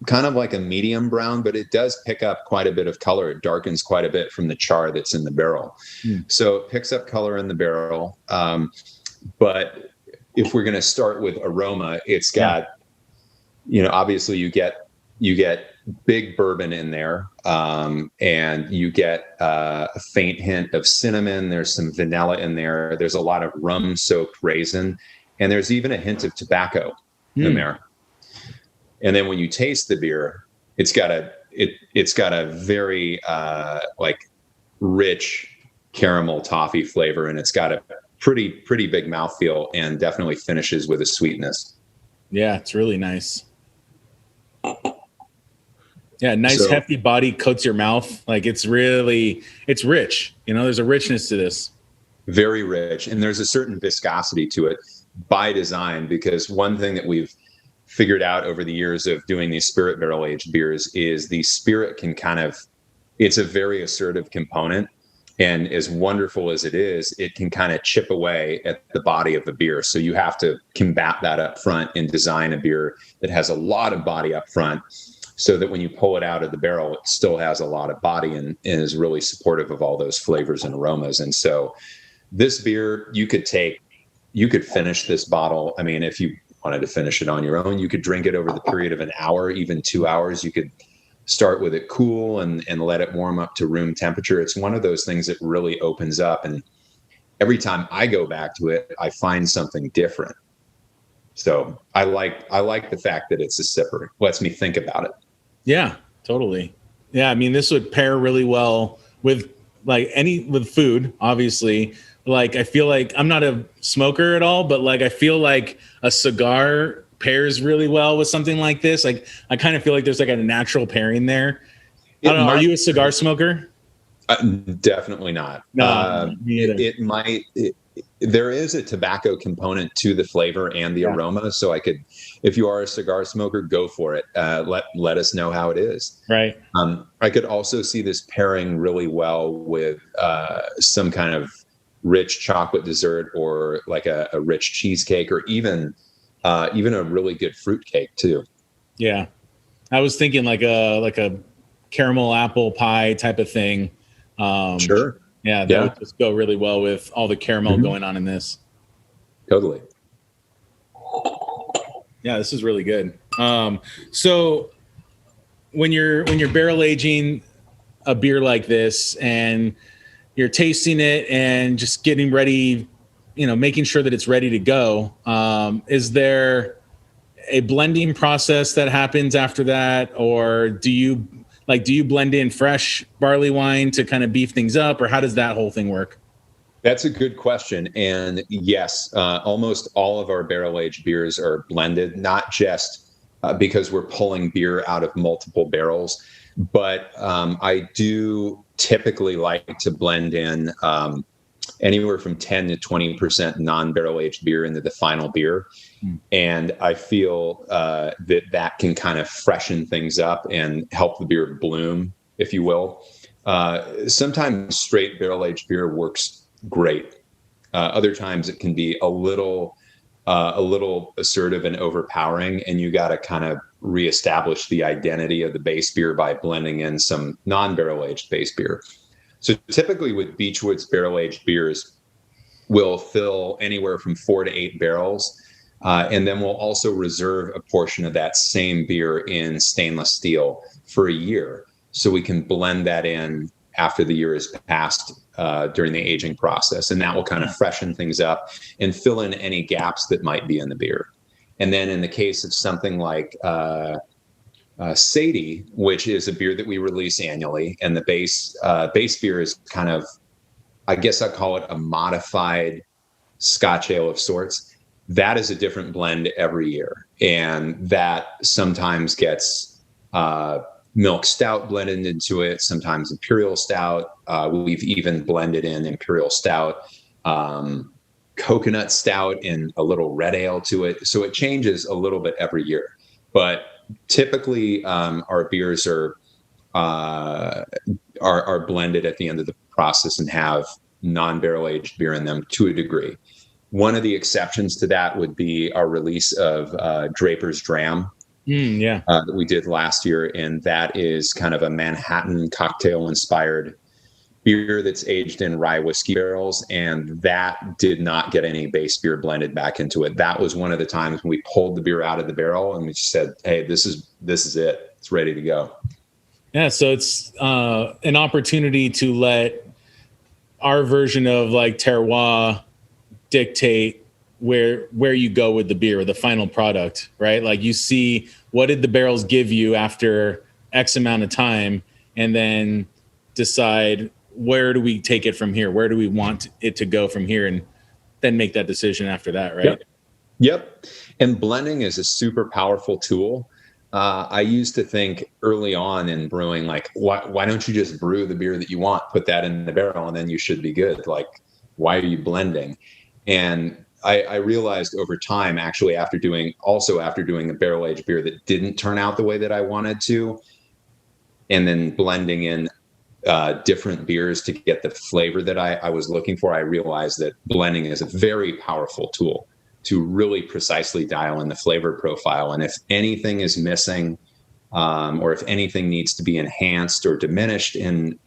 kind of like a medium brown, but it does pick up quite a bit of color. It darkens quite a bit from the char that's in the barrel. So it picks up color in the barrel. But if we're going to start with aroma, it's got, obviously you get big bourbon in there, and you get a faint hint of cinnamon. There's some vanilla in there. There's a lot of rum soaked raisin, and there's even a hint of tobacco in there. And then when you taste the beer, it's got a very like rich caramel toffee flavor, and it's got a pretty big mouthfeel, and definitely finishes with a sweetness. Yeah, it's really nice. Yeah, nice hefty body, coats your mouth. Like it's rich. There's a richness to this. Very rich, and there's a certain viscosity to it by design, because one thing that we've figured out over the years of doing these spirit barrel aged beers is the spirit can it's a very assertive component, and as wonderful as it is, it can kind of chip away at the body of the beer. So you have to combat that up front and design a beer that has a lot of body up front, so that when you pull it out of the barrel, it still has a lot of body and is really supportive of all those flavors and aromas. And so this beer, you could finish this bottle. I mean, if you wanted to finish it on your own, you could drink it over the period of an hour, even 2 hours. You could start with it cool and let it warm up to room temperature. It's one of those things that really opens up. And every time I go back to it, I find something different. So I like the fact that it's a sipper. It lets me think about it. Yeah, totally. Yeah. I mean, this would pair really well with with food, obviously. Like, I feel like I'm not a smoker at all, but like, I feel like a cigar pairs really well with something like this. Like, I kind of feel like there's like a natural pairing there. I don't know. Are you a cigar smoker? Definitely not. No, me either. There is a tobacco component to the flavor and the aroma. So if you are a cigar smoker, go for it. Let us know how it is. Right. I could also see this pairing really well with some kind of rich chocolate dessert, or like a rich cheesecake, or even a really good fruit cake too. Yeah. I was thinking like a caramel apple pie type of thing. Sure. Yeah, that would just go really well with all the caramel going on in this. Totally. Yeah, this is really good. So when you're barrel aging a beer like this and you're tasting it and just getting ready, making sure that it's ready to go, is there a blending process that happens after that, or do you blend in fresh barley wine to kind of beef things up, or how does that whole thing work? That's a good question. And yes, almost all of our barrel-aged beers are blended, not just because we're pulling beer out of multiple barrels, but I do typically like to blend in anywhere from 10 to 20% non-barrel aged beer into the final beer. And I feel that can kind of freshen things up and help the beer bloom, if you will. Sometimes straight barrel aged beer works great. Other times it can be a little assertive and overpowering, and you got to kind of reestablish the identity of the base beer by blending in some non-barrel aged base beer. So typically with Beechwood's barrel aged beers, we'll fill anywhere from 4 to 8 barrels. And then we'll also reserve a portion of that same beer in stainless steel for a year, so we can blend that in after the year has passed during the aging process. And that will kind of freshen things up and fill in any gaps that might be in the beer. And then in the case of something like Sadie, which is a beer that we release annually, and the base beer is kind of, I guess I call it a modified Scotch ale of sorts. That is a different blend every year. And that sometimes gets milk stout blended into it, sometimes imperial stout. We've even blended in imperial stout, coconut stout, and a little red ale to it. So it changes a little bit every year. But typically, our beers are blended at the end of the process and have non-barrel aged beer in them to a degree. One of the exceptions to that would be our release of Draper's Dram that we did last year. And that is kind of a Manhattan cocktail inspired beer that's aged in rye whiskey barrels. And that did not get any base beer blended back into it. That was one of the times when we pulled the beer out of the barrel and we just said, hey, this is it. It's ready to go. Yeah. So it's an opportunity to let our version of like terroir dictate where you go with the beer or the final product, right? Like you see what did the barrels give you after X amount of time, and then decide where do we take it from here? Where do we want it to go from here? And then make that decision after that, right? Yep. And blending is a super powerful tool. I used to think early on in brewing, like, why don't you just brew the beer that you want, put that in the barrel, and then you should be good? Like, why are you blending? And I realized over time, actually, after doing a barrel aged beer that didn't turn out the way that I wanted to, and then blending in different beers to get the flavor that I was looking for, I realized that blending is a very powerful tool to really precisely dial in the flavor profile. And if anything is missing, or if anything needs to be enhanced or diminished in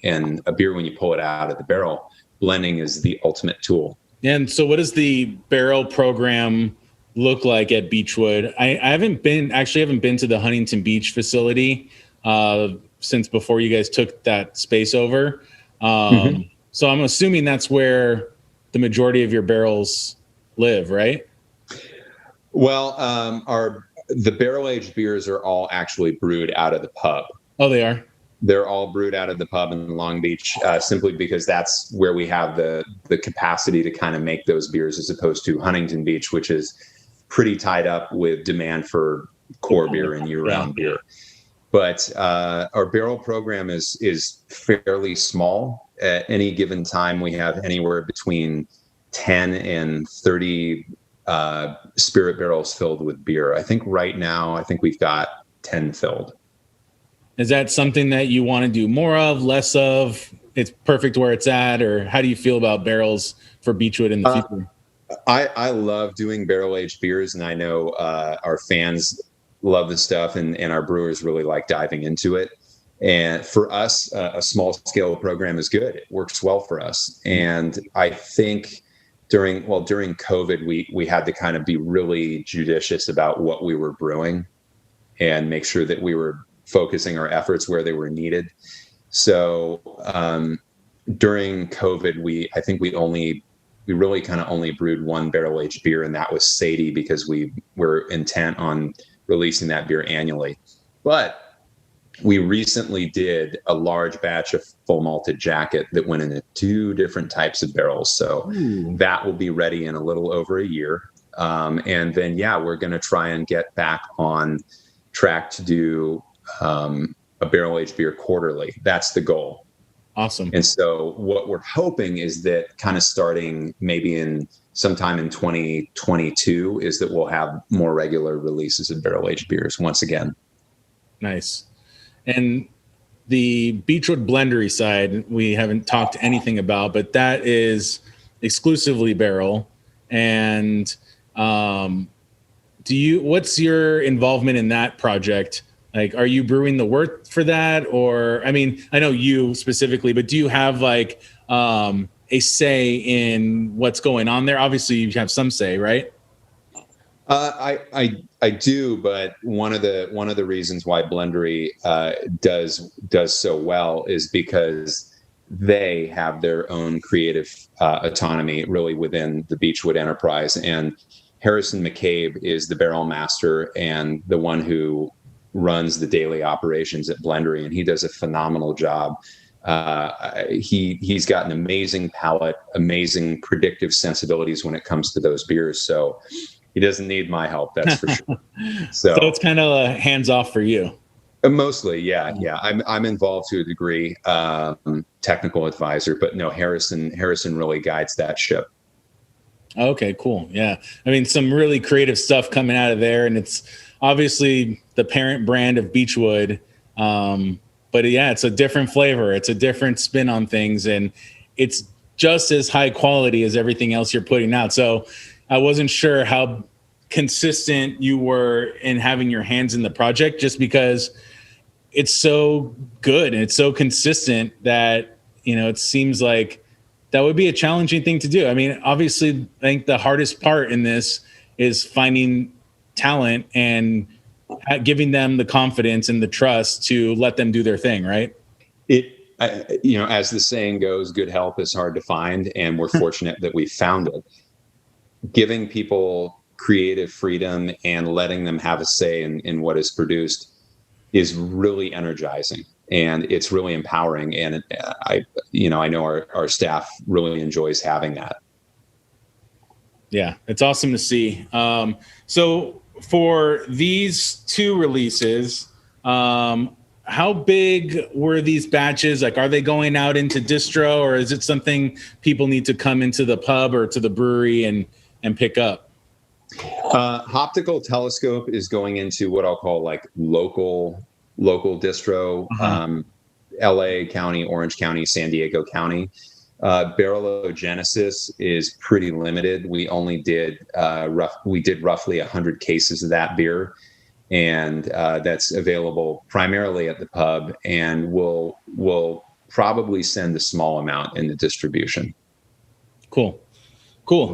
a beer when you pull it out of the barrel, blending is the ultimate tool. And so what does the barrel program look like at Beechwood? I haven't been to the Huntington Beach facility since before you guys took that space over. So I'm assuming that's where the majority of your barrels live, right? Well, the barrel-aged beers are all actually brewed out of the pub. Oh, they are? They're all brewed out of the pub in Long Beach, simply because that's where we have the capacity to kind of make those beers, as opposed to Huntington Beach, which is pretty tied up with demand for core beer and year-round beer. But our barrel program is fairly small. At any given time, we have anywhere between 10 and 30 spirit barrels filled with beer. I think right now, we've got 10 filled. Is that something that you want to do more of, less of? It's perfect where it's at, or how do you feel about barrels for Beechwood in the future? I love doing barrel-aged beers, and I know our fans love the stuff, and our brewers really like diving into it. And for us, a small scale program is good. It works well for us. And I think during COVID, we had to kind of be really judicious about what we were brewing and make sure that we were focusing our efforts where they were needed. So during COVID, I think we really kind of only brewed one barrel aged beer, and that was Sadie, because we were intent on releasing that beer annually. But we recently did a large batch of full malted jacket that went into 2 different types of barrels. So that will be ready in a little over a year. And then, we're going to try and get back on track to do a barrel aged beer quarterly. That's the goal. Awesome. And so what we're hoping is that kind of starting maybe sometime in 2022 is that we'll have more regular releases of barrel aged beers once again. Nice. And the Beechwood blendery side, we haven't talked anything about, but that is exclusively barrel. And what's your involvement in that project? Like, are you brewing the wort for that? Or, I mean, I know you specifically, but do you have like a say in what's going on there? Obviously you have some say, right? I do, but one of the reasons why Blendery does so well is because they have their own creative autonomy really within the Beechwood enterprise. And Harrison McCabe is the barrel master and the one who runs the daily operations at Blendery, and he does a phenomenal job. He's got an amazing palate, amazing predictive sensibilities when it comes to those beers. So he doesn't need my help, that's for sure. So it's kind of hands off for you. Mostly, yeah. I'm involved to a degree, technical advisor, but no, Harrison really guides that ship. Okay, cool. Yeah, I mean, some really creative stuff coming out of there, and it's obviously the parent brand of Beechwood. But yeah, it's a different flavor. It's a different spin on things, and it's just as high quality as everything else you're putting out. So I wasn't sure how consistent you were in having your hands in the project, just because it's so good and it's so consistent that, it seems like that would be a challenging thing to do. I mean, obviously, I think the hardest part in this is finding talent and giving them the confidence and the trust to let them do their thing, right? As the saying goes, good help is hard to find, and we're fortunate that we found it. Giving people creative freedom and letting them have a say in what is produced is really energizing, and it's really empowering. And I know our staff really enjoys having that. Yeah, it's awesome to see. So for these 2 releases, how big were these batches? Like, are they going out into distro, or is it something people need to come into the pub or to the brewery and pick up? Hoptical Telescope is going into what I'll call like local distro, LA County, Orange County, San Diego County. Barrelogenesis is pretty limited. We only did roughly 100 cases of that beer, and that's available primarily at the pub, and we'll probably send a small amount in the distribution. Cool.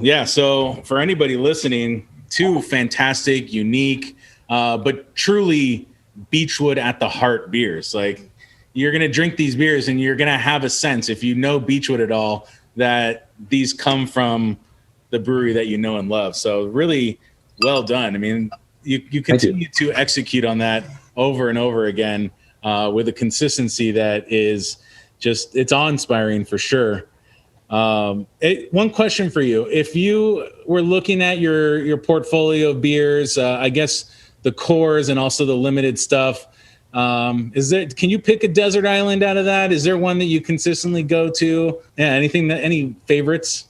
Yeah. So for anybody listening, 2 fantastic, unique, but truly Beechwood at the heart beers. Like, you're going to drink these beers and you're going to have a sense, if you know Beechwood at all, that these come from the brewery that you know and love. So really well done. I mean, you continue to execute on that over and over again with a consistency that is just, it's awe-inspiring for sure. One question for you. If you were looking at your portfolio of beers, I guess the cores and also the limited stuff, can you pick a desert island out of that? Is there one that you consistently go to? Yeah. Any favorites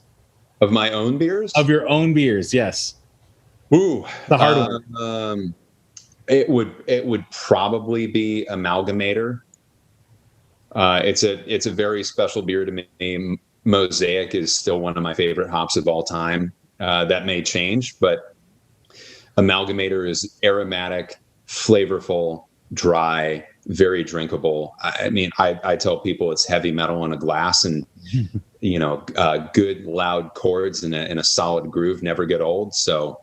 of my own beers? Of your own beers? Yes. Ooh, the hard one. It would probably be Amalgamator. It's a very special beer to me. Mosaic is still one of my favorite hops of all time. That may change, but Amalgamator is aromatic, flavorful, dry, very drinkable. I mean, I tell people it's heavy metal in a glass, and good loud chords in a solid groove never get old. So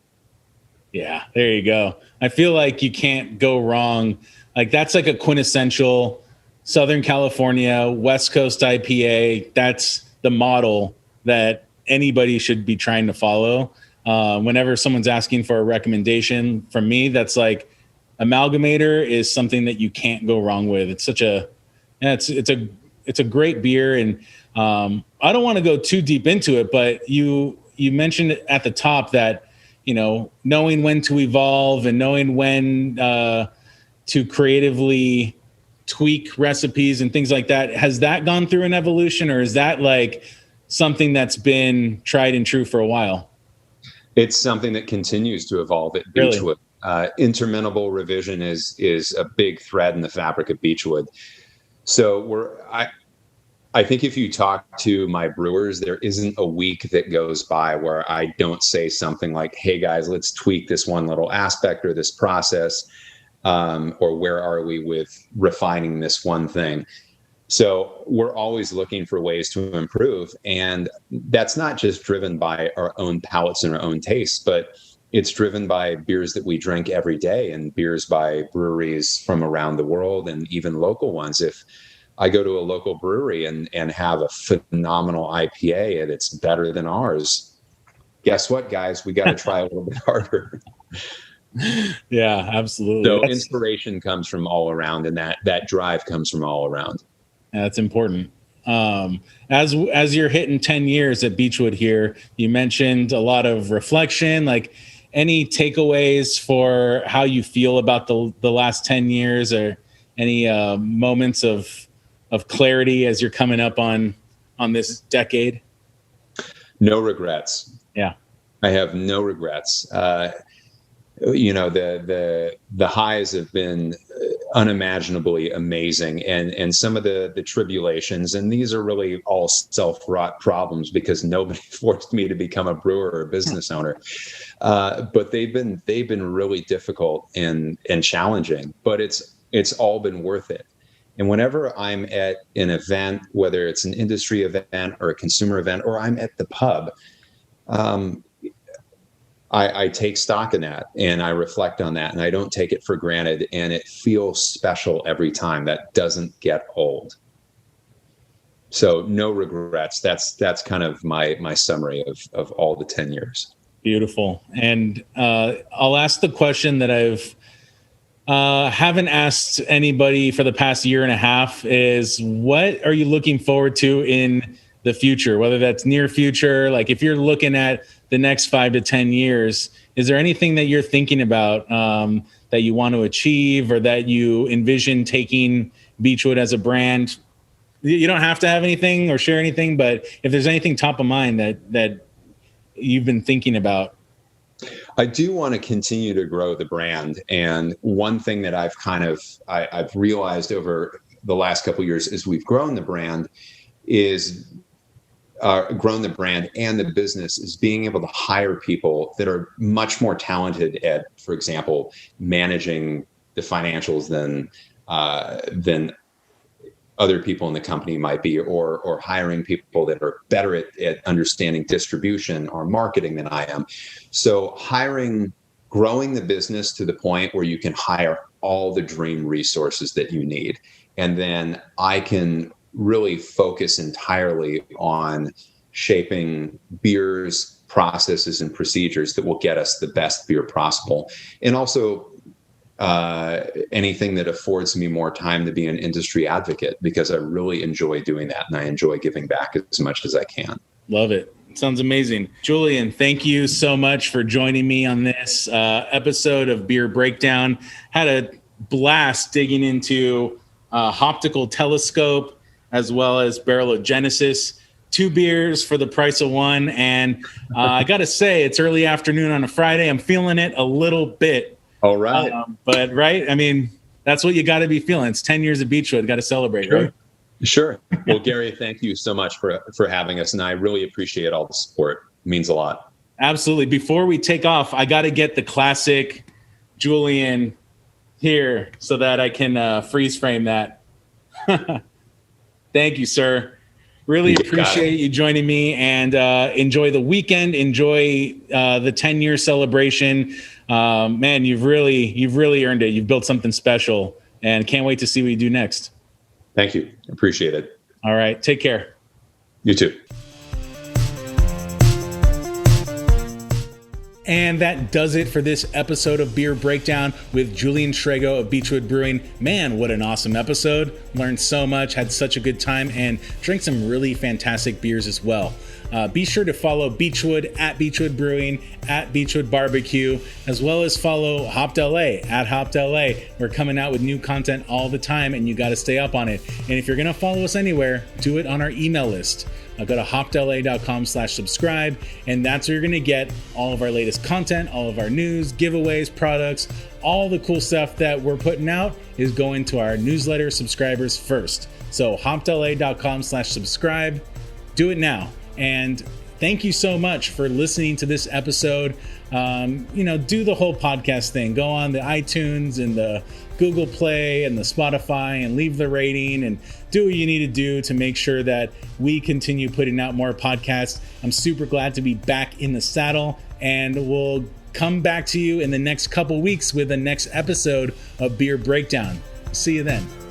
yeah, there you go. I feel like you can't go wrong. Like that's like a quintessential Southern California West Coast IPA. That's the model that anybody should be trying to follow. Whenever someone's asking for a recommendation from me, that's like Amalgamator is something that you can't go wrong with. It's such a, it's a great beer. And I don't want to go too deep into it, but you mentioned at the top that, knowing when to evolve and knowing when to creatively tweak recipes and things like that. Has that gone through an evolution, or is that like something that's been tried and true for a while? It's something that continues to evolve at Beechwood. Really? Interminable revision is a big thread in the fabric of Beechwood. So I think if you talk to my brewers, there isn't a week that goes by where I don't say something like, hey guys, let's tweak this one little aspect or this process, or where are we with refining this one thing? So we're always looking for ways to improve. And that's not just driven by our own palates and our own tastes, but it's driven by beers that we drink every day and beers by breweries from around the world and even local ones. If I go to a local brewery and have a phenomenal IPA and it's better than ours, guess what, guys? We got to try a little bit harder. Yeah, absolutely. So inspiration comes from all around, and that drive comes from all around. Yeah, that's important. As you're hitting 10 years at Beechwood here, you mentioned a lot of reflection. Like, any takeaways for how you feel about the last 10 years, or any moments of clarity as you're coming up on this decade? No regrets. Yeah. I have no regrets. The highs have been unimaginably amazing, and some of the tribulations, and these are really all self-wrought problems because nobody forced me to become a brewer or a business owner. But they've been really difficult and challenging, but it's all been worth it. And whenever I'm at an event, whether it's an industry event or a consumer event, or I'm at the pub, I take stock in that and I reflect on that, and I don't take it for granted, and it feels special every time. That doesn't get old. So no regrets. That's kind of my summary of all the 10 years. Beautiful. And I'll ask the question that I've haven't asked anybody for the past year and a half is, what are you looking forward to in the future? Whether that's near future, like if you're looking at the next 5 to 10 years, is there anything that you're thinking about that you want to achieve, or that you envision taking Beechwood as a brand? You don't have to have anything or share anything, but if there's anything top of mind that you've been thinking about. I do want to continue to grow the brand. And one thing that I've realized over the last couple of years as we've grown the brand and the business is being able to hire people that are much more talented at, for example, managing the financials than other people in the company might be, or hiring people that are better at understanding distribution or marketing than I am. So growing the business to the point where you can hire all the dream resources that you need. And then I can really focus entirely on shaping beers, processes, and procedures that will get us the best beer possible. And also anything that affords me more time to be an industry advocate, because I really enjoy doing that, and I enjoy giving back as much as I can. Love it. Sounds amazing. Julian, thank you so much for joining me on this episode of Beer Breakdown. Had a blast digging into Hoptical Telescope as well as Barrelogenesis. 2 beers for the price of 1. And I got to say, it's early afternoon on a Friday. I'm feeling it a little bit. All right. But right. I mean, that's what you got to be feeling. It's 10 years of Beechwood. Got to celebrate, sure. Right? Sure. Well, Gary, thank you so much for having us. And I really appreciate all the support. It means a lot. Absolutely. Before we take off, I got to get the classic Julian here so that I can freeze frame that. Thank you, sir. Really appreciate you joining me, and enjoy the weekend. Enjoy the 10-year celebration. Man, you've really earned it. You've built something special, and can't wait to see what you do next. Thank you. Appreciate it. All right. Take care. You too. And that does it for this episode of Beer Breakdown with Julian Shrago of Beechwood Brewing. Man, what an awesome episode. Learned so much, had such a good time, and drank some really fantastic beers as well. Be sure to follow Beechwood at Beechwood Brewing, at Beechwood Barbecue, as well as follow HopdLA at HopdLA. We're coming out with new content all the time, and you got to stay up on it. And if you're going to follow us anywhere, do it on our email list. Go to hopdla.com/subscribe, and that's where you're going to get all of our latest content, all of our news, giveaways, products, all the cool stuff that we're putting out is going to our newsletter subscribers first. So hopdla.com/subscribe. Do it now. And thank you so much for listening to this episode. Do the whole podcast thing. Go on the iTunes and the Google Play and the Spotify and leave the rating and do what you need to do to make sure that we continue putting out more podcasts. I'm super glad to be back in the saddle, and we'll come back to you in the next couple weeks with the next episode of Beer Breakdown. See you then.